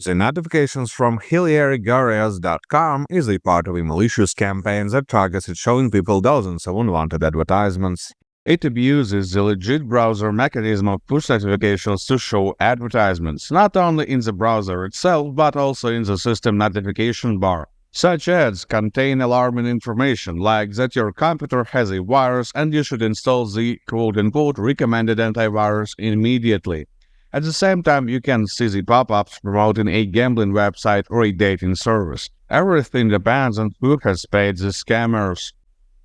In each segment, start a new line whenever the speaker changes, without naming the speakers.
The notifications from HilariGarias.com is a part of a malicious campaign that targets at showing people dozens of unwanted advertisements. It abuses the legit browser mechanism of push notifications to show advertisements, not only in the browser itself but also in the system notification bar. Such ads contain alarming information like that your computer has a virus and you should install the quote-unquote recommended antivirus immediately. At the same time, you can see the pop-ups promoting a gambling website or a dating service. Everything depends on who has paid the scammers.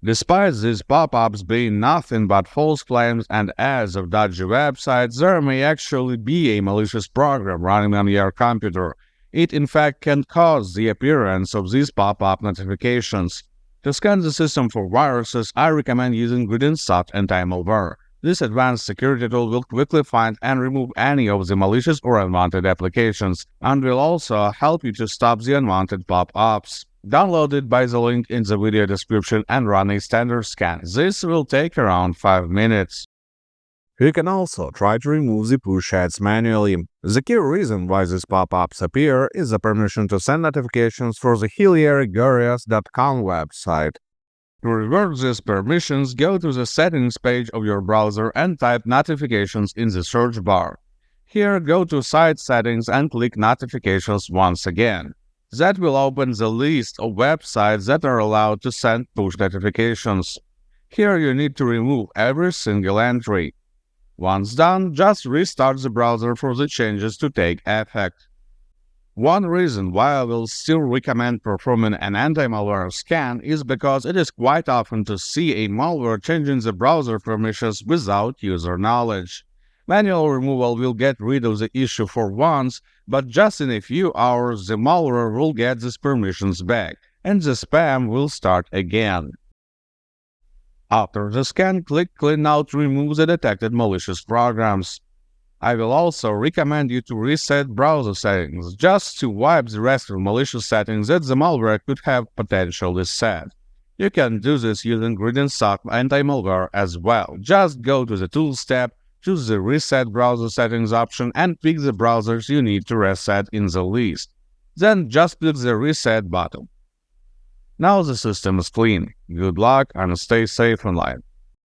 Despite these pop-ups being nothing but false claims and ads of dodgy websites, there may actually be a malicious program running on your computer. It in fact can cause the appearance of these pop-up notifications. To scan the system for viruses, I recommend using GridInSoft Anti-Malware. This advanced security tool will quickly find and remove any of the malicious or unwanted applications, and will also help you to stop the unwanted pop-ups. Download it by the link in the video description and run a standard scan. This will take around 5 minutes. You can also try to remove the push ads manually. The key reason why these pop-ups appear is the permission to send notifications for the HilariGarias.com website. To revert these permissions, go to the settings page of your browser and type notifications in the search bar. Here, go to Site Settings and click Notifications once again. That will open the list of websites that are allowed to send push notifications. Here you need to remove every single entry. Once done, just restart the browser for the changes to take effect. One reason why I will still recommend performing an anti-malware scan is because it is quite often to see a malware changing the browser permissions without user knowledge. Manual removal will get rid of the issue for once, but just in a few hours the malware will get these permissions back, and the spam will start again. After the scan, click Clean Out to remove the detected malicious programs. I will also recommend you to reset browser settings, just to wipe the rest of malicious settings that the malware could have potentially set. You can do this using GridInSoft Anti-Malware as well. Just go to the Tools tab, choose the Reset Browser Settings option and pick the browsers you need to reset in the list. Then just click the Reset button. Now the system is clean. Good luck and stay safe online.